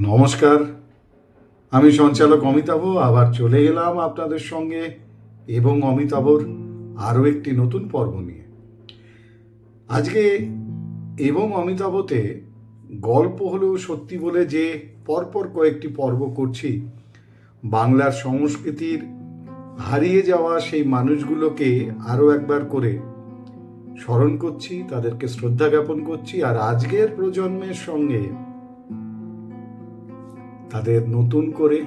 নমস্কার, আমি সঞ্চালক অমিতাভ আবার চলে এলাম আপনাদের সঙ্গে এবং অমিতাভর আরও একটি নতুন পর্ব নিয়ে। আজকে এবং অমিতাভতে গল্প হলেও সত্যি বলে যে পরপর কয়েকটি পর্ব করছি, বাংলার সংস্কৃতির হারিয়ে যাওয়া সেই মানুষগুলোকে আরও একবার করে স্মরণ করছি, তাদেরকে শ্রদ্ধা জ্ঞাপন করছি, আর আজকের প্রজন্মের সঙ্গে তাদের নতুন করে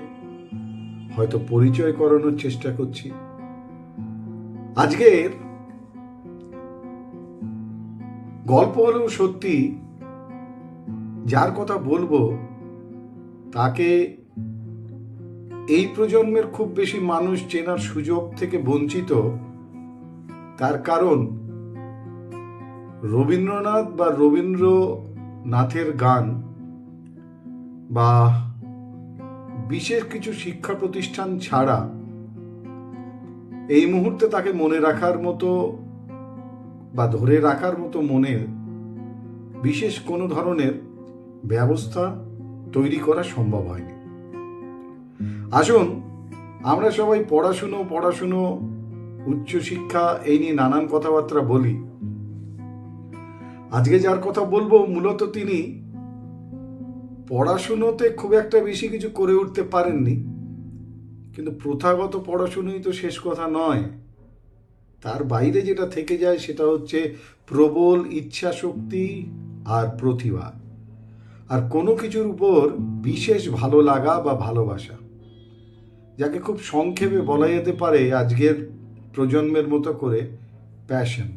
হয়তো পরিচয় করানোর চেষ্টা করছি। আজকের গল্প হলেও সত্যি যার কথা বলবো তাকে এই প্রজন্মের খুব বেশি মানুষ চেনার সুযোগ থেকে বঞ্চিত। তার কারণ রবীন্দ্রনাথ বা রবীন্দ্রনাথের গান বা বিশেষ কিছু শিক্ষা প্রতিষ্ঠান ছাড়া এই মুহূর্তে তাকে মনে রাখার মতো বা ধরে রাখার মতো মনে বিশেষ কোনো ধরনের ব্যবস্থা তৈরি করা সম্ভব হয়নি। আসুন, আমরা সবাই পড়াশুনো উচ্চশিক্ষা এই নিয়ে নানান কথাবার্তা বলি। আজকে যার কথা বলবো মূলত তিনি পড়াশুনোতে খুব একটা বেশি কিছু করে উঠতে পারেননি, কিন্তু প্রথাগত পড়াশুনোই তো শেষ কথা নয়। তার বাইরে যেটা থেকে যায় সেটা হচ্ছে প্রবল ইচ্ছা শক্তি আর প্রতিভা, আর কোনো কিছুর উপর বিশেষ ভালো লাগা বা ভালোবাসা, যাকে খুব সংক্ষেপে বলা যেতে পারে আজকের প্রজন্মের মতো করে প্যাশন।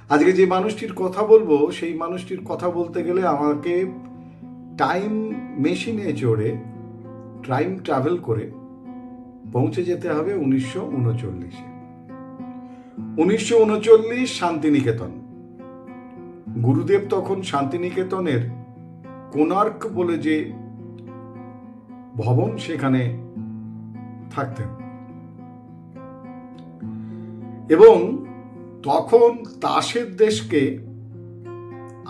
আজকে যে মানুষটির কথা বলবো সেই মানুষটির কথা বলতে গেলে আমাকে টাইম মেশিনে চড়ে টাইম ট্রাভেল করে পৌঁছে যেতে হবে 1939 শান্তিনিকেতন। গুরুদেব তখন শান্তিনিকেতনের কোণার্ক বলে যে ভবন সেখানে থাকতেন, এবং তখন তাসের দেশকে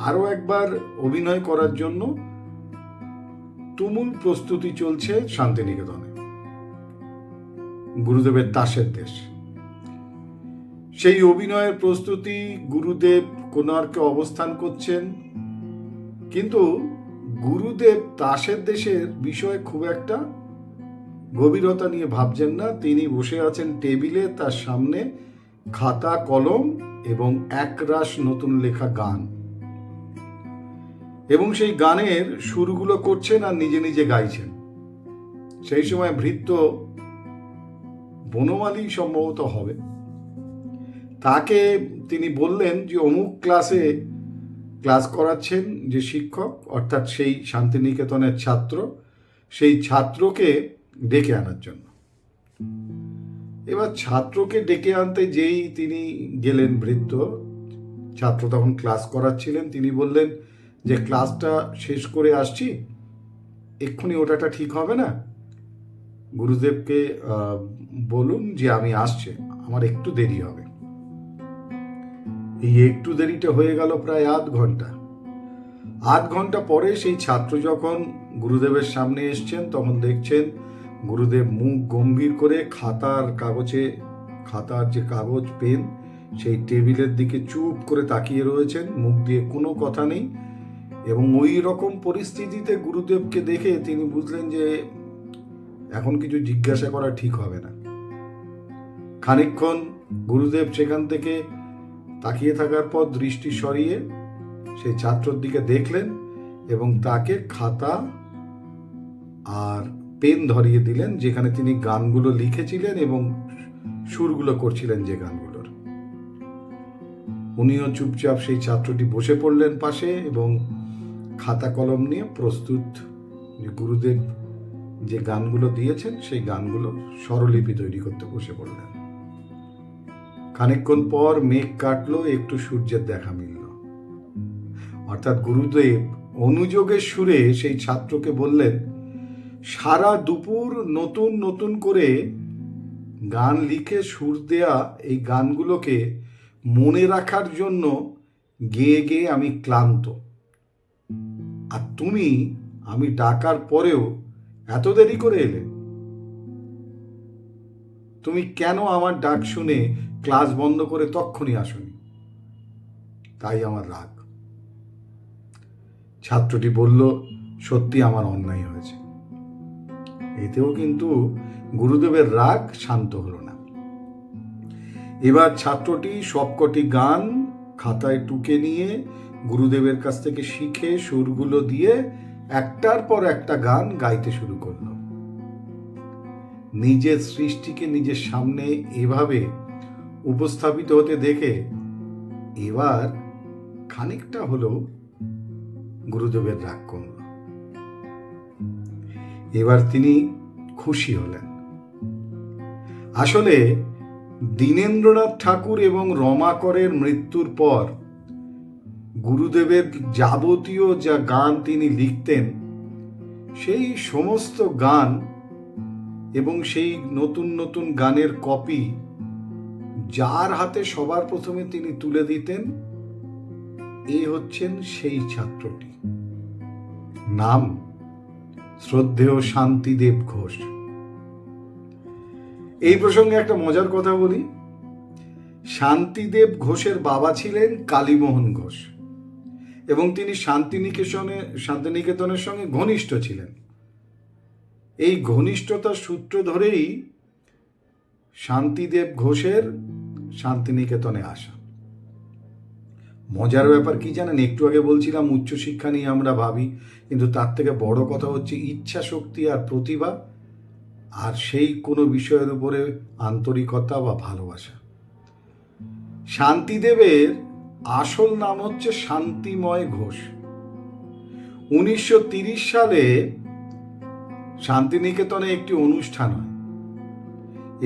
আরো একবার অভিনয় করার জন্য তুমুল প্রস্তুতি চলছে শান্তিনিকেতনে। গুরুদেবের তাসের দেশ, সেই অভিনয়ের প্রস্তুতি, গুরুদেব কোণার্কে অবস্থান করছেন, কিন্তু গুরুদেব তাসের দেশের বিষয়ে খুব একটা গভীরতা নিয়ে ভাবছেন না। তিনি বসে আছেন টেবিলে, তার সামনে খাতা কলম এবং একরাশ নতুন লেখা গান, এবং সেই গানের সুরগুলো করছেন আর নিজে নিজে গাইছেন। সেই সময় ভৃত্য বনমালী সম্ভবত হবে, তাকে তিনি বললেন যে অমুক ক্লাস করাচ্ছেন যে শিক্ষক, অর্থাৎ সেই শান্তিনিকেতনের ছাত্র, সেই ছাত্রকে ডেকে আনার জন্য। এবার ছাত্রকে ডেকে আনতে যেই তিনি গেলেন, ভৃত্য ছাত্র তখন ক্লাস করাচ্ছিলেন, তিনি বললেন যে ক্লাসটা শেষ করে আসছি, এক্ষুনি ওটাটা ঠিক হবে না? গুরুদেবকে বলুন যে আমি আসছি, আমার একটু দেরি হবে। এই একটু দেরিটা হয়ে গেল প্রায় আধ ঘন্টা পরে সেই ছাত্র যখন গুরুদেবের সামনে এসছেন, তখন দেখছেন গুরুদেব মুখ গম্ভীর করে খাতার যে কাগজ পেন সেই টেবিলের দিকে চুপ করে তাকিয়ে রয়েছেন, মুখ দিয়ে কোনো কথা নেই। এবং ওই রকম পরিস্থিতিতে গুরুদেবকে দেখে তিনি বুঝলেন যে এখন কিছু জিজ্ঞাসা করা ঠিক হবে না। খানিকক্ষণ গুরুদেব সেখান থেকে তাকিয়ে থাকার পর দৃষ্টি সরিয়ে সেই ছাত্রর দিকে দেখলেন এবং তাকে খাতা আর পেন ধরিয়ে দিলেন, যেখানে তিনি গানগুলো লিখেছিলেন এবং সুরগুলো করছিলেন যে গানগুলোর। উনিও চুপচাপ সেই ছাত্রটি বসে পড়লেন পাশে এবং খাতা কলম নিয়ে প্রস্তুত, গুরুদেব যে গানগুলো দিয়েছেন সেই গানগুলো স্বরলিপি তৈরি করতে বসে পড়লেন। খানিকক্ষণ পর মেঘ কাটলো, একটু সূর্যের দেখা মিলল, অর্থাৎ গুরুদেব অনুযোগের সুরে সেই ছাত্রকে বললেন, সারা দুপুর নতুন নতুন করে গান লিখে সুর দেয়া এই গানগুলোকে মনে রাখার জন্য গেয়ে গেয়ে আমি ক্লান্ত, আর তুমি আমি ডাকার পরেও এত দেরি করে এলে? তুমি কেন আমার ডাক শুনে ক্লাস বন্ধ করে তক্ষুনি আসনি? তাই আমার রাগ। ছাত্রটি বলল, সত্যি আমার অন্যায় হয়েছে। এতেও কিন্তু গুরুদেবের রাগ শান্ত হলো না। এবার ছাত্রটি সবকটি গান খাতায় টুকে নিয়ে গুরুদেবের কাছ থেকে শিখে সুরগুলো দিয়ে একটার পর একটা গান গাইতে শুরু করলো। নিজের সৃষ্টিকে নিজের সামনে এভাবে উপস্থাপিত হতে দেখে এবার খানিকটা হলেও গুরুদেবের রাগ কমল। এবার তিনি খুশি হলেন। আসলে দীনেন্দ্রনাথ ঠাকুর এবং রমাকরের মৃত্যুর পর গুরুদেবের যাবতীয় যা গান তিনি লিখতেন, সেই সমস্ত গান এবং সেই নতুন নতুন গানের কপি যার হাতে সবার প্রথমে তিনি তুলে দিতেন, এ হচ্ছেন সেই ছাত্রটি। নাম শ্রদ্ধেয় শান্তিদেব ঘোষ। এই প্রসঙ্গে একটা মজার কথা বলি। শান্তিদেব ঘোষের বাবা ছিলেন কালীমোহন ঘোষ এবং তিনি শান্তিনিকেতনের সঙ্গে ঘনিষ্ঠ ছিলেন। এই ঘনিষ্ঠতার সূত্র ধরেই শান্তিদেব ঘোষের শান্তিনিকেতনে আসা। মজার ব্যাপার কি জানেন? একটু আগে বলছিলাম উচ্চশিক্ষা নিয়ে আমরা ভাবি, কিন্তু তার থেকে বড় কথা হচ্ছে ইচ্ছা শক্তি আর প্রতিভা, আর সেই কোনো বিষয়ের উপরে আন্তরিকতা বা ভালোবাসা। শান্তিদেবের আসল নাম হচ্ছে শান্তিময় ঘোষ। 1930 সালে শান্তিনিকেতনে একটি অনুষ্ঠান হয়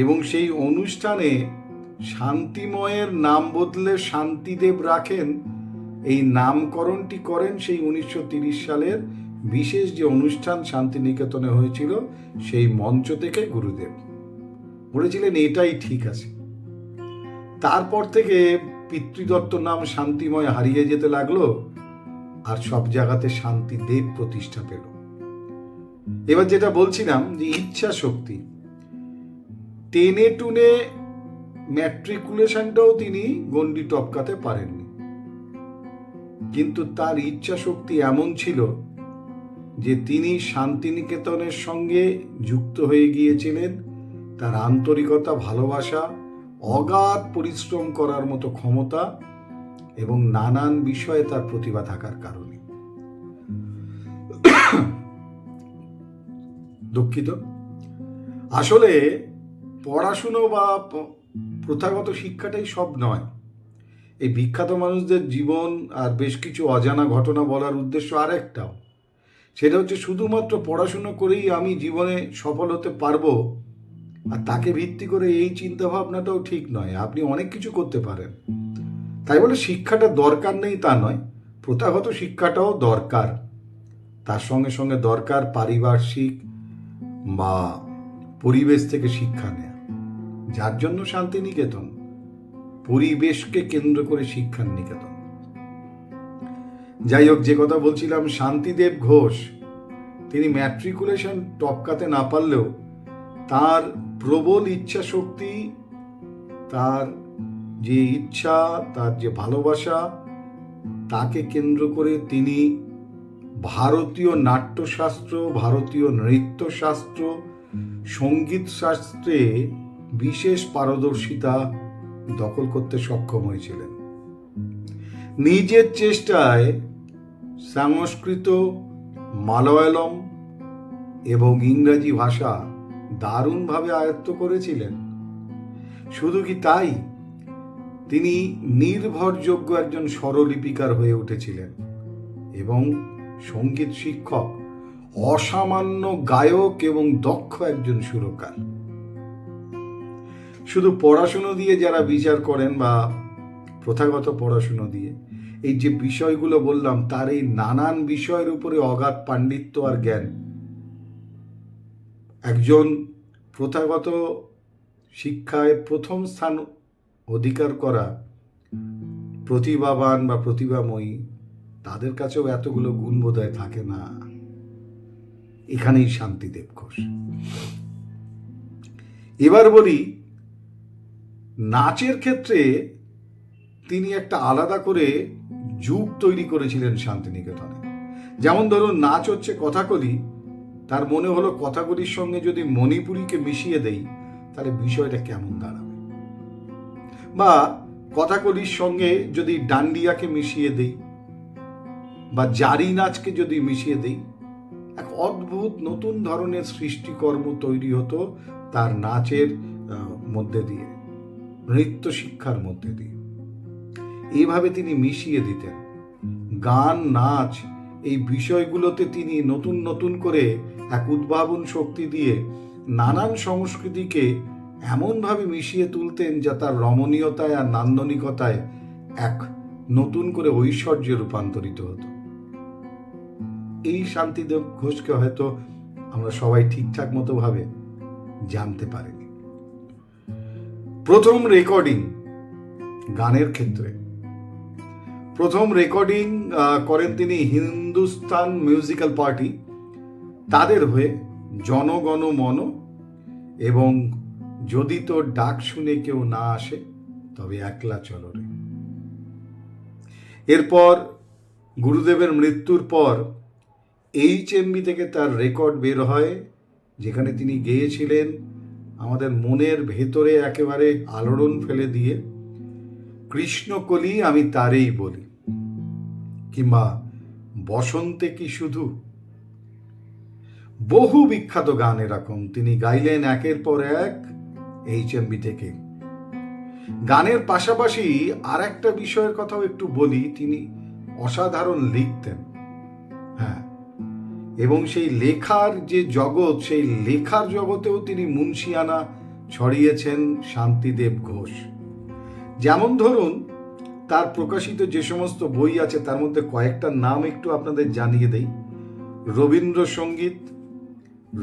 এবং সেই অনুষ্ঠানে শান্তিময়ের নাম বদলে শান্তিদেব রাখেন। এই নামকরণটি করেন সেই 1930 সালের বিশেষ যে অনুষ্ঠান শান্তিনিকেতনে হয়েছিল, সেই মঞ্চ থেকে গুরুদেব বলেছিলেন এটাই ঠিক আছে। তারপর থেকে পিতৃদত্ত নাম শান্তিময় হারিয়ে যেতে লাগলো আর সব জায়গাতে শান্তিদেব প্রতিষ্ঠা পেল। এবার যেটা বলছিলাম যে ইচ্ছা শক্তি, টেনে টুনে ম্যাট্রিকুলেশনটাও তিনি গণ্ডি টপকাতে পারেননি, কিন্তু তার ইচ্ছা শক্তি এমন ছিল যে তিনি শান্তিনিকেতনের সঙ্গে যুক্ত হয়ে গিয়েছিলেন। তার আন্তরিকতা, ভালোবাসা, অগাধ পরিশ্রম করার মতো ক্ষমতা এবং নানান বিষয়ে তার প্রতিভা থাকার কারণে। দুঃখিত। আসলে পড়াশুনো বা প্রথাগত শিক্ষাটাই সব নয়। এই বিখ্যাত মানুষদের জীবন আর বেশ কিছু অজানা ঘটনা বলার উদ্দেশ্য আরেকটাও, সেটা হচ্ছে শুধুমাত্র পড়াশুনো করেই আমি জীবনে সফল হতে পারবো আর তাকে ভিত্তি করে এই চিন্তা ভাবনাটাও ঠিক নয়। আপনি অনেক কিছু করতে পারেন, তাই বলে শিক্ষাটা দরকার নেই তা নয়। প্রথাগত শিক্ষাটাও দরকার, তার সঙ্গে সঙ্গে দরকার পারিপার্শ্বিক বা পরিবেশ থেকে শিক্ষা নেয়া। যার জন্য শান্তিনিকেতন, পরিবেশকে কেন্দ্র করে শিক্ষার নিকেতন। যাই হোক, যে কথা বলছিলাম, শান্তিদেব ঘোষ তিনি ম্যাট্রিকুলেশন টপকাতে না পারলেও তার প্রবল ইচ্ছা শক্তি, তার যে ইচ্ছা, তার যে ভালোবাসা, তাকে কেন্দ্র করে তিনি ভারতীয় নাট্যশাস্ত্র, ভারতীয় নৃত্যশাস্ত্র, সঙ্গীত শাস্ত্রে বিশেষ পারদর্শিতা দখল করতে সক্ষম হয়েছিলেন। নিজের চেষ্টায় সংস্কৃত, মালয়ালম এবং ইংরাজি ভাষা দারুণভাবে আয়ত্ত করেছিলেন। শুধু কি তাই, তিনি নির্ভরযোগ্য একজন স্বরলিপিকার হয়ে উঠেছিলেন এবং সঙ্গীত শিক্ষক, অসামান্য গায়ক এবং দক্ষ একজন সুরকার। শুধু পড়াশুনো দিয়ে যারা বিচার করেন বা প্রথাগত পড়াশুনো দিয়ে, এই যে বিষয়গুলো বললাম, তার এই নানান বিষয়ের উপরে অগাধ পাণ্ডিত্য আর জ্ঞান একজন প্রথাগত শিক্ষায় প্রথম স্থান অধিকার করা প্রতিভাবান বা প্রতিভাময়ী, তাদের কাছেও এতগুলো গুণ বোধহয় থাকে না। এখানেই শান্তিদেব ঘোষ। এবার বলি, নাচের ক্ষেত্রে তিনি একটা আলাদা করে যুগ তৈরি করেছিলেন শান্তিনিকেতনে। যেমন ধরুন, নাচ হচ্ছে কথাকলি, তার মনে হলো কথাকলির সঙ্গে যদি মণিপুরীকে মিশিয়ে দেই তাহলে বিষয়টা কেমন দাঁড়াবে, বা কথাকলির সঙ্গে যদি ডান্ডিয়াকে মিশিয়ে দেই বা জারি নাচকে যদি মিশিয়ে দেই, এক অদ্ভুত নতুন ধরনের সৃষ্টিকর্ম তৈরি হতো তার নাচের মধ্যে দিয়ে, নৃত্য শিক্ষার মধ্যে দিয়ে। এইভাবে তিনি মিশিয়ে দিতেন গান, নাচ, এই বিষয়গুলোতে তিনি নতুন নতুন করে এক উদ্ভাবন শক্তি দিয়ে নানান সংস্কৃতিকে এমনভাবে মিশিয়ে তুলতেন যা তার রমণীয়তায় আর নান্দনিকতায় এক নতুন করে ঐশ্বর্যে রূপান্তরিত হতো। এই শান্তিদেব ঘোষকে হয়তো আমরা সবাই ঠিকঠাক মতো ভাবে জানতে পারিনি। প্রথম রেকর্ডিং গানের ক্ষেত্রে প্রথম রেকর্ডিং করেন তিনি হিন্দুস্তান মিউজিক্যাল পার্টি, তাদের হয়ে জনগণ মন এবং যদি তোর ডাক শুনে কেউ না আসে তবে একলা চলো রে। এরপর গুরুদেবের মৃত্যুর পর HMV থেকে তার রেকর্ড বের হয়, যেখানে তিনি গেয়েছিলেন আমাদের মনের ভেতরে একেবারে আলোড়ন ফেলে দিয়ে কৃষ্ণকলি আমি তারেই বলি, কিংবা বসন্তে কি শুধু। বহু বিখ্যাত গান এরকম তিনি গাইলেন একের পর এক HMV থেকে। গানের পাশাপাশি আর একটা বিষয়ের কথাও একটু বলি, তিনি অসাধারণ লিখতেন। হ্যাঁ, এবং সেই লেখার যে জগৎ, সেই লেখার জগতেও তিনি মুন্সিয়ানা ছড়িয়েছেন শান্তিদেব ঘোষ। যেমন ধরুন, তার প্রকাশিত যে সমস্ত বই আছে তার মধ্যে কয়েকটার নাম একটু আপনাদের জানিয়ে দেই।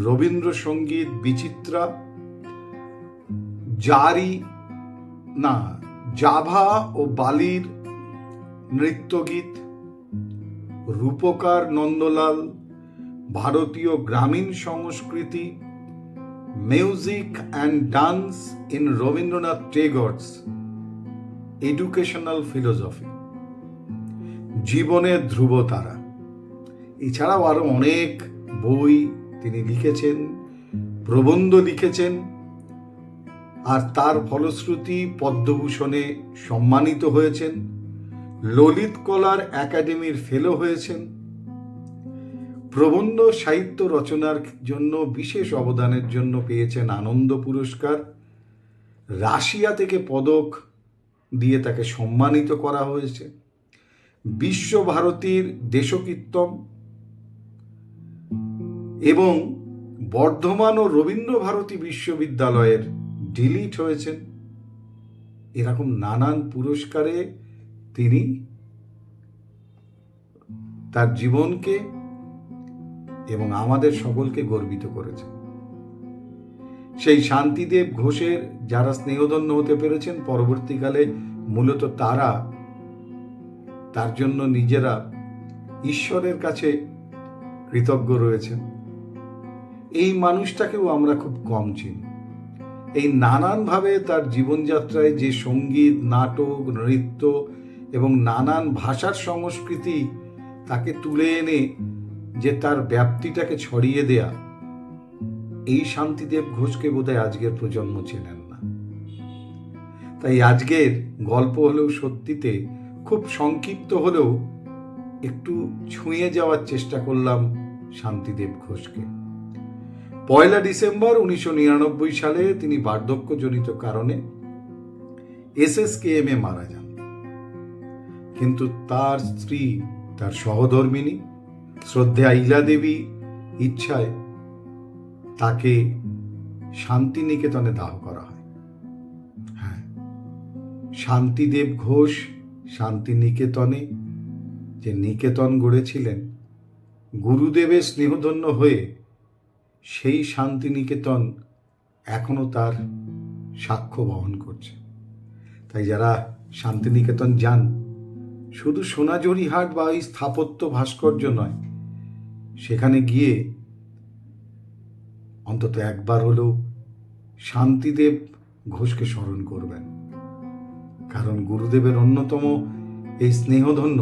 রবীন্দ্রসঙ্গীত বিচিত্রা, জাভা ও বালির নৃত্যগীত, রূপকার নন্দলাল, ভারতীয় গ্রামীণ সংস্কৃতি, music and dance in Rabindranath Tagore's educational philosophy, জীবনের ধ্রুবতারা। এছাড়াও আরো অনেক বই তিনি লিখেছেন, প্রবন্ধ লিখেছেন, আর তার ফলশ্রুতি পদ্মভূষণে সম্মানিত হয়েছেন, ললিত কলার একাডেমির ফেলো হয়েছেন, প্রবন্ধ সাহিত্য রচনার জন্য বিশেষ অবদানের জন্য পেয়েছেন আনন্দ পুরস্কার, রাশিয়া থেকে পদক দিয়ে তাকে সম্মানিত করা হয়েছে, বিশ্বভারতীর দেশকীর্তন এবং বর্ধমান ও রবীন্দ্রভারতী বিশ্ববিদ্যালয়ের ডিলিট হয়েছেন। এরকম নানান পুরস্কারে তিনি তার জীবনকে এবং আমাদের সকলকে গর্বিত করেছেন। সেই শান্তিদেব ঘোষের যারা স্নেহধন্য হতে পেরেছেন, পরবর্তীকালে মূলত তারা তার জন্য নিজেরা ঈশ্বরের কাছে কৃতজ্ঞ রয়েছেন। এই মানুষটাকেও আমরা খুব কম চিনি। এই নানানভাবে তার জীবনযাত্রায় যে সঙ্গীত, নাটক, নৃত্য এবং নানান ভাষার সংস্কৃতি তাকে তুলে এনে যে তার ব্যাপ্তিটাকে ছড়িয়ে দেয়া, এই শান্তিদেব ঘোষকে বোধহয় আজকের প্রজন্ম চেনেন না। তাই আজকের গল্প হলেও সত্যিতে খুব সংক্ষিপ্ত হলেও একটু ছুঁয়ে যাওয়ার চেষ্টা করলাম শান্তিদেব ঘোষকে। 1 ডিসেম্বর 1999 সালে তিনি বার্ধক্যজনিত কারণে SSKM-এ মারা যান। কিন্তু তার স্ত্রী, তার সহধর্মিণী শ্রদ্ধেয়া ইলা দেবী ইচ্ছায় তাকে শান্তিনিকেতনে দাহ করা হয়। হ্যাঁ, শান্তিদেব ঘোষ শান্তিনিকেতনে যে নিকেতন গড়েছিলেন, গুরুদেবের স্নেহধন্য হয়ে সেই শান্তিনিকেতন এখনো তার সাক্ষ্য বহন করছে। তাই যারা শান্তিনিকেতন যান, শুধু সোনাঝুরি হাট বা ওই স্থাপত্য ভাস্কর্য নয়, সেখানে গিয়ে অন্তত একবার হলেও শান্তিদেব ঘোষকে স্মরণ করবেন, কারণ গুরুদেবের অন্যতম এই স্নেহধন্য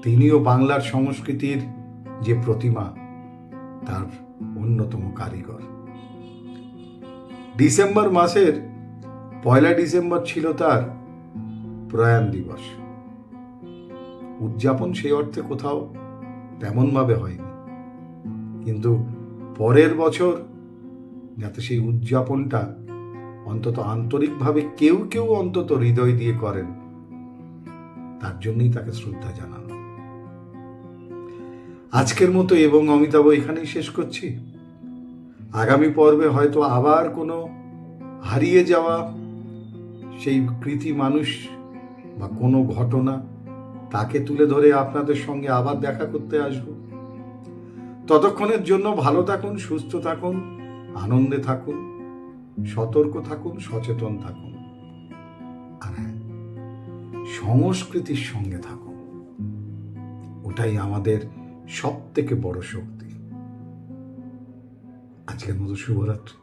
তিনিও বাংলার সংস্কৃতির যে প্রতিমা তার অন্যতম কারিগর। ডিসেম্বর মাসের 1 ডিসেম্বর ছিল তার প্রয়াণ দিবস। উদযাপন সেই অর্থে কোথাও তেমনভাবে হয়নি, কিন্তু পরের বছর যাতে সেই উদযাপনটা অন্তত আন্তরিকভাবে কেউ কেউ অন্তত হৃদয় দিয়ে করেন, তার জন্যই তাকে শ্রদ্ধা জানানো। আজকের মতো এবং অমিতাভ এখানেই শেষ করছি। আগামী পর্বে হয়তো আবার কোনো হারিয়ে যাওয়া সেই কৃতি মানুষ বা কোনো ঘটনা তাকে তুলে ধরে আপনাদের সঙ্গে আবার দেখা করতে আসব। ততক্ষণের জন্য ভালো থাকুন, সুস্থ থাকুন, আনন্দে থাকুন, সতর্ক থাকুন, সচেতন থাকুন, আর হ্যাঁ, সংস্কৃতির সঙ্গে থাকুন। ওটাই আমাদের সব থেকে বড় শক্তি। আজকের মতো শুভরাত্রি।